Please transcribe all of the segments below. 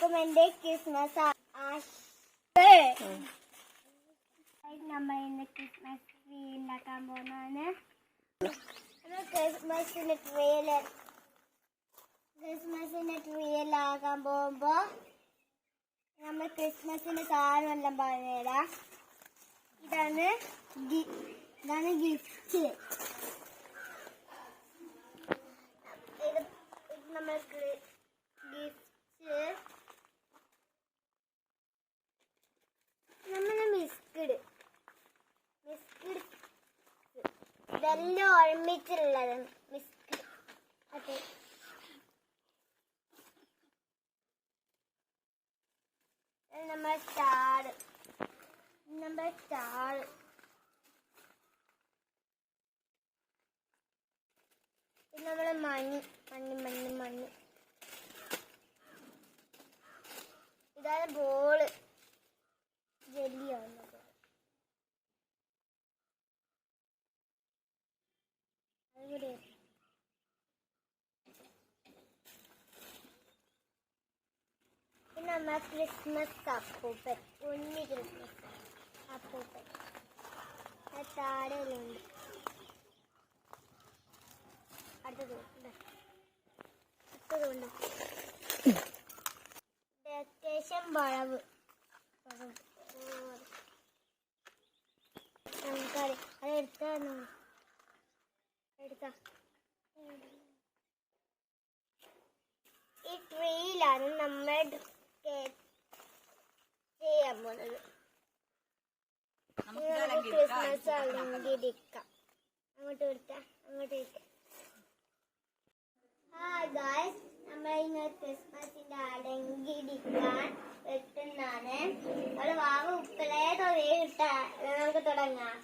എല്ലാവർക്കും എന്റെ ക്രിസ്മസ് നമ്മൾ ഇന്ന് ക്രിസ്മസ് ട്രീ ഉണ്ടാക്കാൻ പോകുന്നതാണ്. ക്രിസ്മസിന്റെ ട്രീയിലാക്കാൻ പോകുമ്പോ നമ്മൾ ക്രിസ്മസിന്റെ സാധനം എല്ലാം പറഞ്ഞുതരാം. ഇതാണ് ഗിഫ്റ്റ്. ഇത് നമ്മൾക്ക് ഗിഫ്റ്റ് മിസ്കിഡ് ഇതെല്ലാം ഒരുമിച്ചുള്ളത് മിസ്കിഡ്. അതെ, നമ്മൾ സ്റ്റാർ ഇത് നമ്മളെ മണി. ഇതാണ് ബോള്, ജെല്ലിയാണ്. പിന്നെ നമ്മൾ ക്രിസ്മസ് അപ്പൂപ്പൻ, ഉണ്ണി ക്രിസ്മസ് അപ്പൂപ്പൻ താടലുണ്ട്. അടുത്തതുണ്ട് ഡെക്കറേഷൻ വളവ്. എടുത്ത ഈ ട്രീയിലാണ് നമ്മൾ ചെയ്യാൻ പോകുന്നത്. ക്രിസ്മസ് അലങ്കരിക്കാം. അങ്ങോട്ട് ഹായ് ഗായ്സ്, നമ്മൾ ഇന്ന് ക്രിസ്മസിന്റെ അലങ്കരിക്കാൻ വെട്ടുന്നാണ്. അവള് വാങ്ങ ഉപ്പലേ തൊഴിൽ കിട്ടാ. നമുക്ക് തുടങ്ങാം.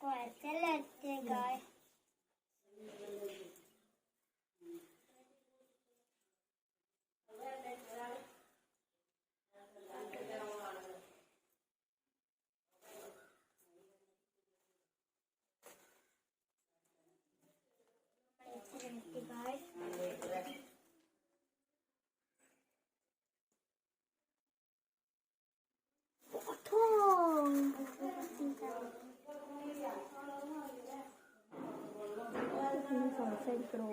കുഴപ്പമില്ല ഗായ്സ്. സംസാരിക്കണോ?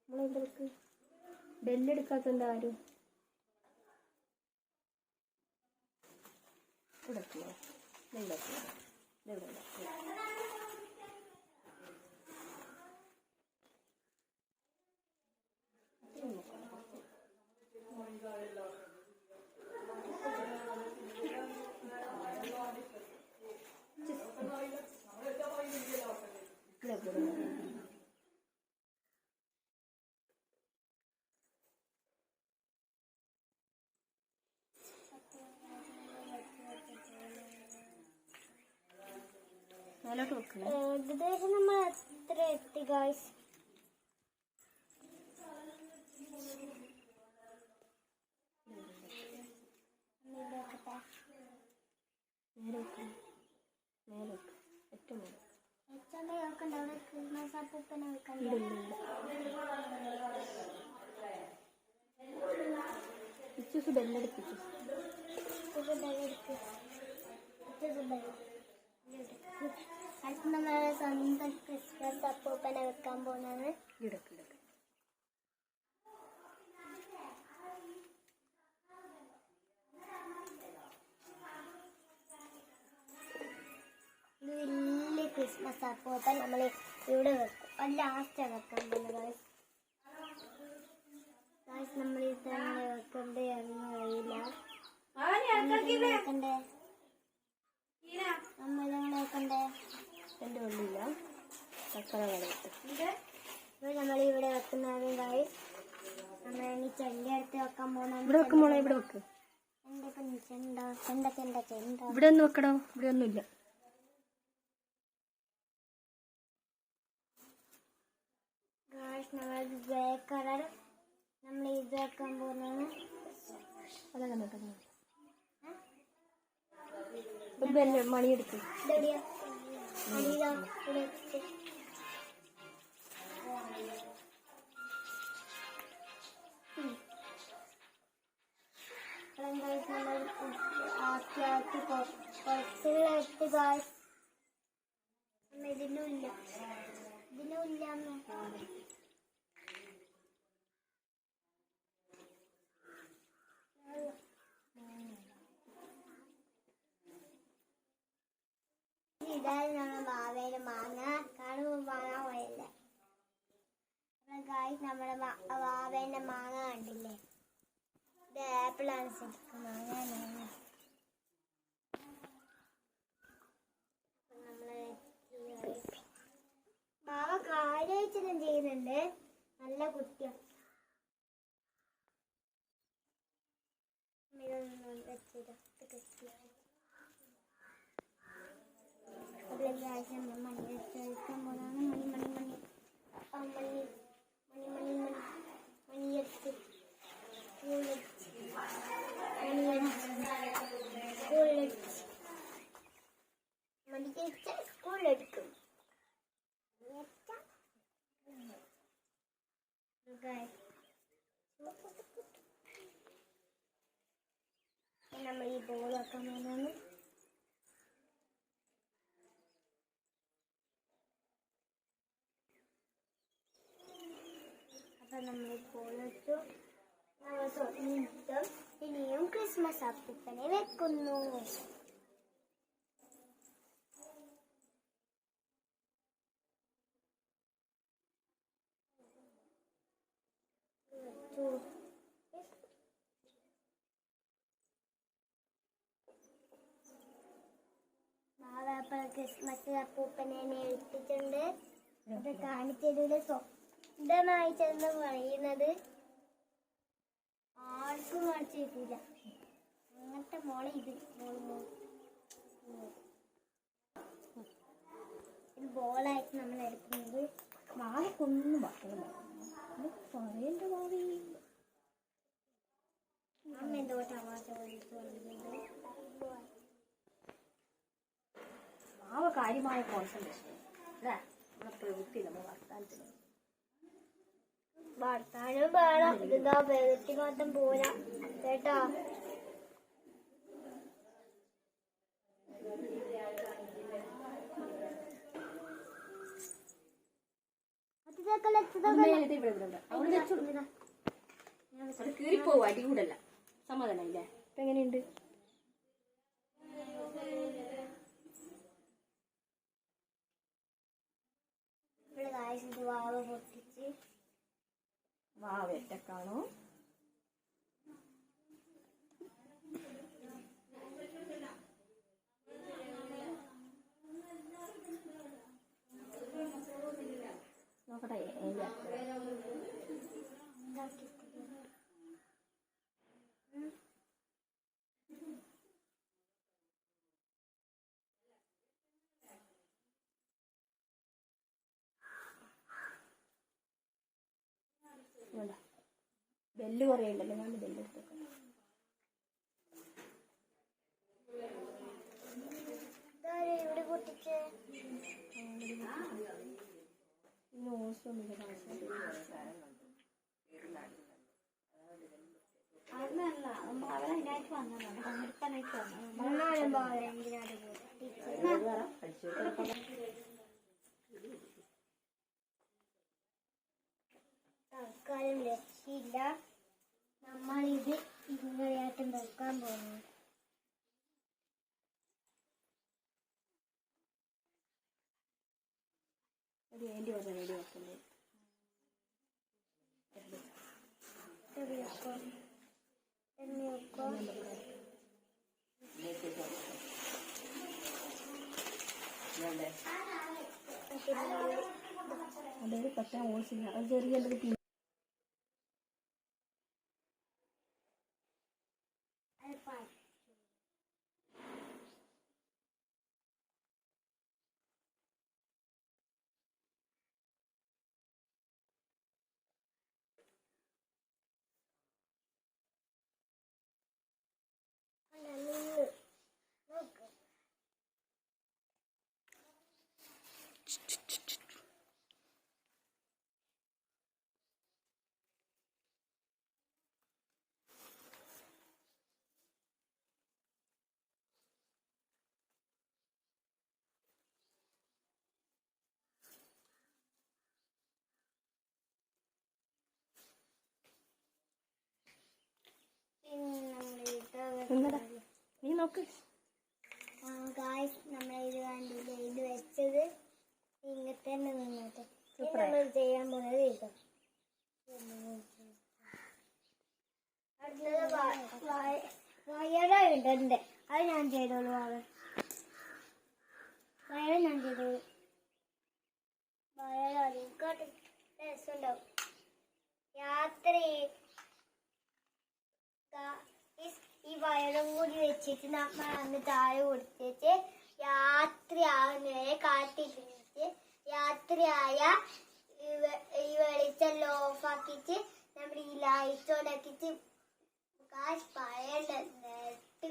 നമ്മളെന്തൊക്കെ ബെല്ലെടുക്കാത്തത് ആരും ഇവിടെയോ? ഏകദേശം നമ്മൾ എത്ര എത്തി ഗായ്സ്? ക്രിസ്മസ് അപ്പൂപ്പനെ ബെല്ലടിപ്പിച്ചു. അടുത്ത് നമ്മളെ സ്വന്തം ക്രിസ്മസ് അപ്പൂപ്പനെ വെക്കാൻ പോകുന്നത്. വലിയ ക്രിസ്മസ് അപ്പൂപ്പൻ നമ്മൾ ഇവിടെ വെക്കും. അത് ലാസ്റ്റ് വെക്കാൻ പോകുന്നത്. നമ്മൾ ഇത് വെക്കണ്ടേ എന്ന് അറിയില്ല. നമ്മളിവിടെ എൻ്റെ ഉള്ളില്ല ചക്കര നമ്മളിവിടെ വെക്കുന്നത് ഗൈസ്. നമ്മളിനി ചെണ്ട എടുത്ത് വെക്കാൻ പോകുന്ന. ഇവിടെ വെക്കുമ്പോളെ ഇവിടെ വെക്ക്. ഇവിടെ ഒന്ന് വെക്കടോ. ഇവിടെ ഒന്നുമില്ല. ബ്ലാക്ക് കളർ നമ്മൾ ഇത് വെക്കാൻ പോകുന്നതാണ്. മണിയെടുക്കും. ഇതിനുമില്ല ഇതാണ് നമ്മുടെ മാവേന്റെ മാങ്ങ. കാണുമ്പോൾ മാങ്ങാൻ പോയല്ല ഗായ്സ്. നമ്മുടെ മാവേന്റെ മാങ്ങ കണ്ടില്ലേ? ഇത് ആപ്പിളാണ്. ശരിക്കും മാങ്ങാനാണ്. മാവ കാര്യമായിട്ടൊന്നും ചെയ്യുന്നുണ്ട്. നല്ല കുട്ടിയാണ്. മണിയെടുക്കാൻ പോകുന്നതാണ്. മണിയെടുത്ത് സ്കൂളിലെടുക്കും. നമ്മൾ ഈ ബോൾ വെക്കാൻ പോകുന്നതാണ്. അപ്പൊ നമ്മൾ ബോൾ വെച്ചു. ഇനിയും ക്രിസ്മസ് അപ്പൂപ്പനെ വെക്കുന്നു. ക്രിസ്മസ് അപ്പൂപ്പനെ ഏൽപ്പിച്ചിട്ടുണ്ട്. അത് കാണിച്ചതിലൂടെ സ്വന്തമായിട്ടെന്ന് പറയുന്നത് ആർക്കും കാണിച്ചു കിട്ടില്ല. അങ്ങനത്തെ മോളെ ഇത് ബോളായിട്ട് നമ്മൾ എടുക്കുന്നത്. മാവൊന്നും പറയണ്ട ഭാവി. അമ്മ എന്തോ തമാശ പഠിക്കുന്നത്. മാവ കാര്യമായ കോൺസെൻട്രേഷൻ അല്ലേ? നമ്മുടെ പ്രവൃത്തി നമ്മൾ വർത്താനത്തിന് വർത്താനം വേണം. ഇതാ പ്രവൃത്തി മാത്രം പോരാ കേട്ടോ. കീറിപ്പോവും. അടികൂടല്ല. സമാധാനമില്ലേ? ഇപ്പൊ എങ്ങനെയുണ്ട്? വാവ പൊട്ടിച്ച് വാവറ്റക്കാണോ? നോക്കട്ടെ. ബെല്ല് കുറേ ഉണ്ടല്ലോ. ഞാൻ ബെല്ല് എടുത്തേക്കാം. ഇവിടെ പൊട്ടിച്ച് അല്ലല്ല നമ്മൾ അവരതിനായിട്ട് വന്നതാണ് പങ്കെടുക്കാനായിട്ട് വന്നത്. എന്നാലും പോലെ എന്തിനാണ് തൽക്കാലം രക്ഷയില്ല. നമ്മളിത് ഇങ്ങനെയായിട്ട് നോക്കാൻ പോകുന്നു. ഒരു വേണ്ടി വന്ന വീഡിയോ വെക്കുന്നത് അതൊരു പറ്റാൻ ഓൾസില്ല. അത് ചെറിയ എന്തൊക്കെ നീ നോക്ക്. നമ്മളിത് കണ്ടില്ല, ഇത് വെച്ചത് ഇങ്ങനെ തന്നെ നിന്നിട്ട് നമ്മൾ ചെയ്യാൻ പോകുന്നത് ഇതോ. അടുത്തത് വയറുണ്ട്, അത് ഞാൻ ചെയ്തോളൂ. വയറ് ഞാൻ ചെയ്തോളൂ. വയറ് ഇങ്ങോട്ട് രസമുണ്ടാവും. ഈ വയറും കൂടി വെച്ചിട്ട് നമ്മൾ അന്ന് താഴെ കൊടുത്തിട്ട് രാത്രിയാവുന്നവരെ കാത്തിട്ട് രാത്രിയായ ഈ വെളിച്ചെല്ലാം ഓഫാക്കിയിട്ട് നമ്മൾ ഈ ലൈറ്റ് ഓണാക്കിയിട്ട് കാശ് പറയണ്ട നേരത്ത്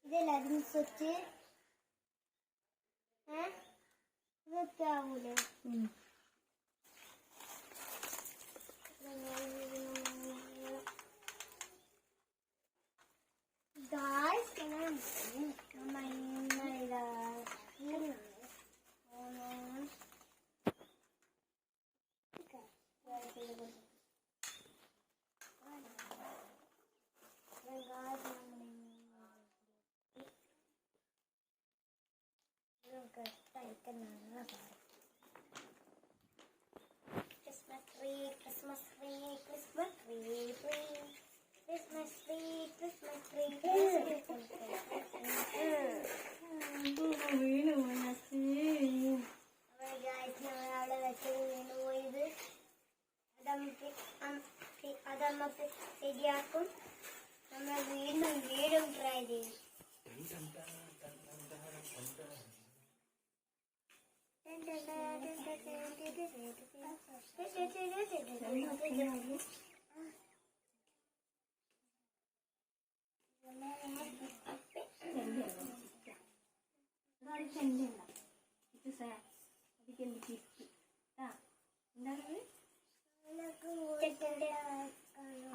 ഇതെല്ലാരും സ്വിച്ച് ഇതൊക്കെ ആവൂലേ? Christmas tree, Christmas tree, Christmas tree, Christmas tree, Christmas tree, Christmas tree. അവിടെ വെച്ച് വീണ് പോയത് അത് നമുക്ക് ശരിയാക്കും. നമ്മൾ വീണ്ടും ട്രൈ ചെയ്യും.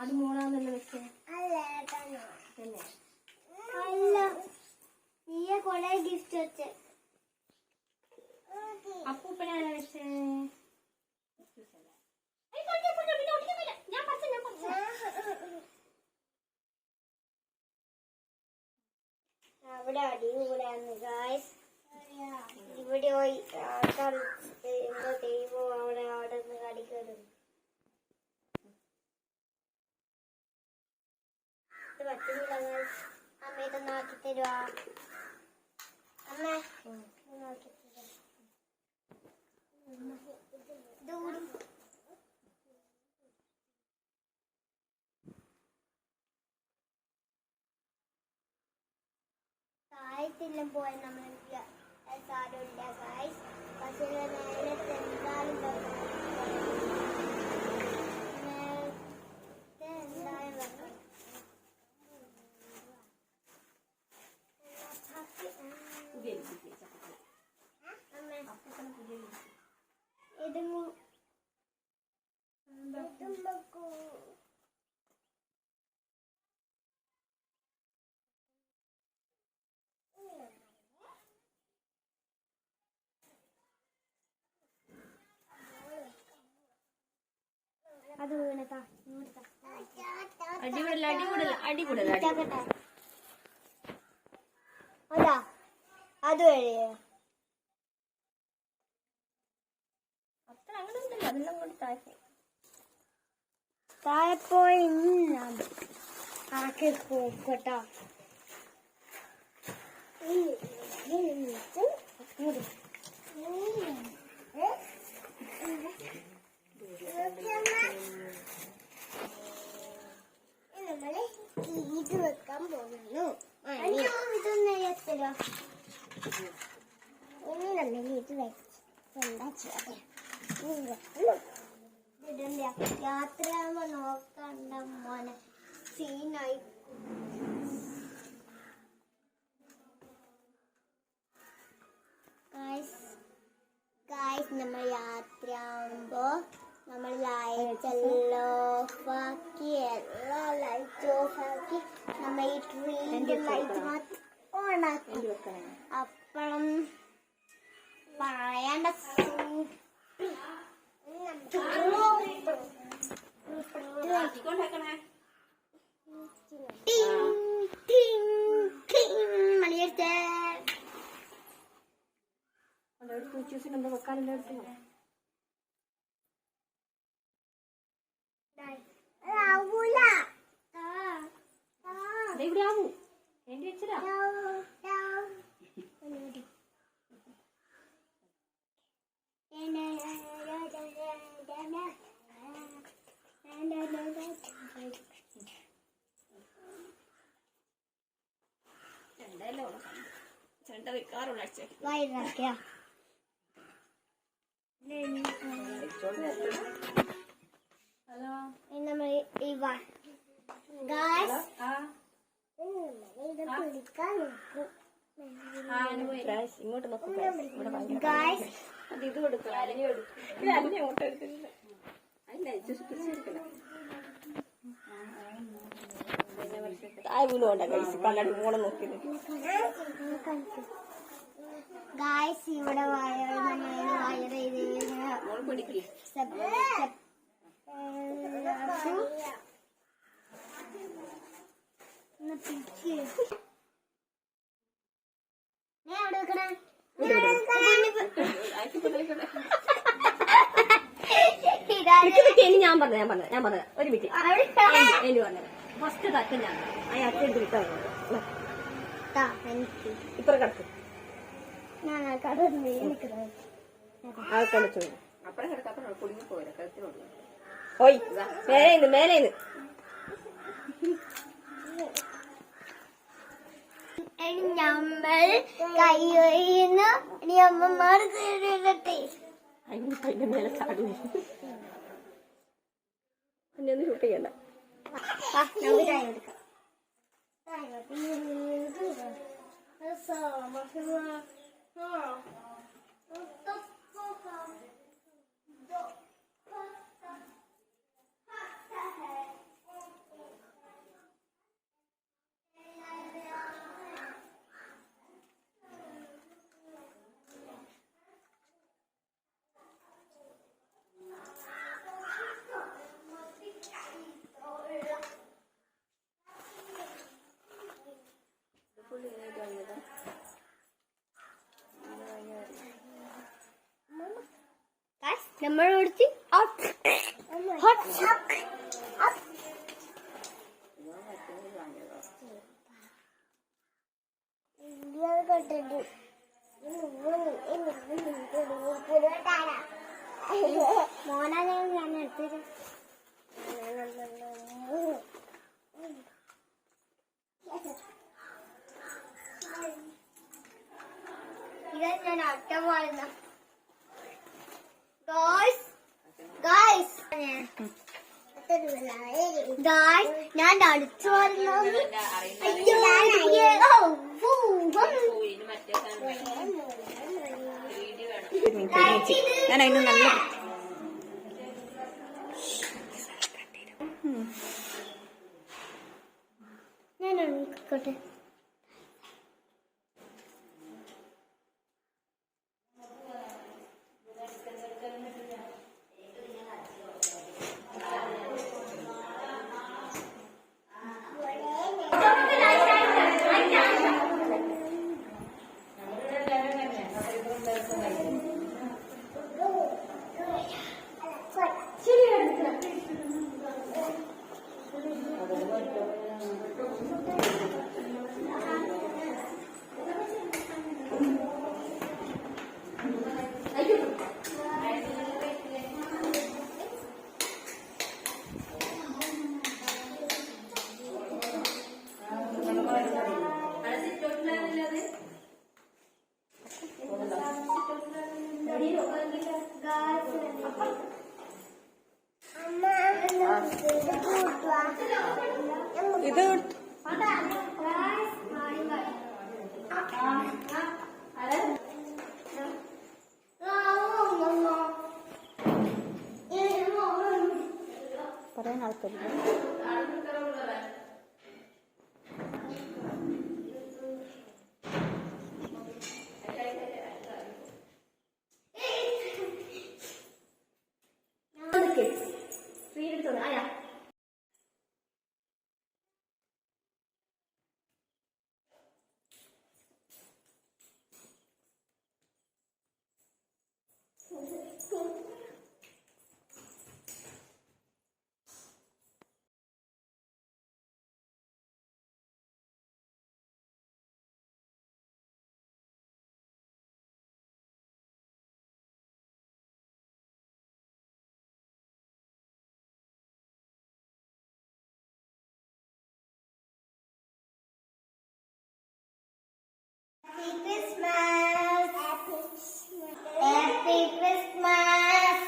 അത് മോളാന്നല്ലോ വെച്ചേ. അല്ല, നീയെ കൊറേ ഗിഫ്റ്റ് വെച്ചേ. അപ്പൂപ്പനാണ് വെച്ചേ. അവിടെ അടികൂടാന്ന് ഗായ്സ്. ഇവിടെ ആൾക്കാർ എന്തോ ചെയ്യുമ്പോ അവിടെ നിന്ന് കടിക്കരുത്. ഇത് പറ്റുന്നില്ല ഗായ്സ്. അമ്മ ഇതൊന്ന് ആക്കി തരുവാ. അമ്മ ആക്കി തരുവാ. ഇതുകൂടി താഴത്തെല്ലാം പോയി നമ്മൾ സാരമില്ല ഗായ്സ്. പക്ഷേ നേരത്തെ എന്തായാലും നേരത്തെ എന്തായാലും വെക്കണം. അത് വീണതാ അടിപൊളി അടിപൊളി അടിപൊളി അതാ അത് വഴിയേ അത്ര അങ്ങനെ ഒന്നുമില്ല. അതെല്ലാം കൊണ്ട് താഴെ പോയി ആക്കി പോക്കട്ടോ. നമ്മള് ഇത് വെക്കാൻ പോകുന്നു. ഇതൊന്നും എത്തല്ലോ. ഇനി നമ്മൾ ഇത് വെച്ച് എന്താ ചെയ്യാ ഇതിന്റെ യാത്രയാകുമ്പോ നോക്കണ്ട മോനെ സീനായി. നമ്മൾ യാത്രയാകുമ്പോ നമ്മൾ ലൈറ്റ് എല്ലാം ഓഫാക്കി എല്ലാ ലൈറ്റ് ഓഫാക്കി നമ്മൾ ഈ ട്രീൻ്റെ ലൈറ്റ് മാത്രം ഓണാക്കി. അപ്പളം പറയേണ്ട ഇവിടെ ആവൂ വേണ്ടി വെച്ചതാ. ചെണ്ട വെക്കാറുള്ള വൈറാക്കിയ നമ്മൾ ഇങ്ങോട്ട് നോക്കും. ഇത് കൊടുക്കും അങ്ങോട്ട് എടുക്കുന്നില്ല. അല്ല കണ്ണാടി നോക്കി ഗായ്സ് ഇവിടെ വയർ പിടിക്കും. ഞാൻ പറഞ്ഞത് ഒരു മിനിറ്റ് എനിക്ക് പറഞ്ഞത് ഫസ്റ്റ് തക്ക ഞാൻ അച്ഛൻ വിട്ടാ ഇപ്പറ കിടക്കും. ആൾക്കടിച്ചു അപ്പുറം കിടക്കപ്പുറം കുടുങ്ങി പോയില്ല കഴുത്തിനോട് ഓയ് മേലേന്ന് മേലേന്ന്. നമ്മൾ കൈ ഒഴിയുന്നു. ഇനി അമ്മമാർ അതിന്റെ മേലെ ചാടും. എന്നെ ഒന്ന് ഷൂട്ട് ചെയ്യണ്ട. നമ്മൾ ഓടിച്ച് മോനാ ഞാൻ എടുത്തത്. ഞാൻ അട്ടം വാഴുന്ന ഗായ്സ് ഗായ്സ് ഞാൻ അടിച്ചു വരുന്നു. ഞാൻ അതിന് നല്ല ഞാൻ ഉണക്കോട്ടെ. ഇത് പറയാൻ ആൾക്കാരില്ല. Happy Christmas.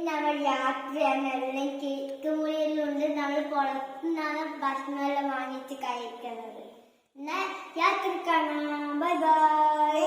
നമ്മൾ യാത്രയാണ്. എല്ലാം കേക്ക് മുറിയിലുണ്ട്. നമ്മൾ പുറത്തുനിന്നാണ് ഭക്ഷണമെല്ലാം വാങ്ങിച്ച് കഴിക്കുന്നത്. എന്നാൽ യാത്ര കാണാം. Bye bye.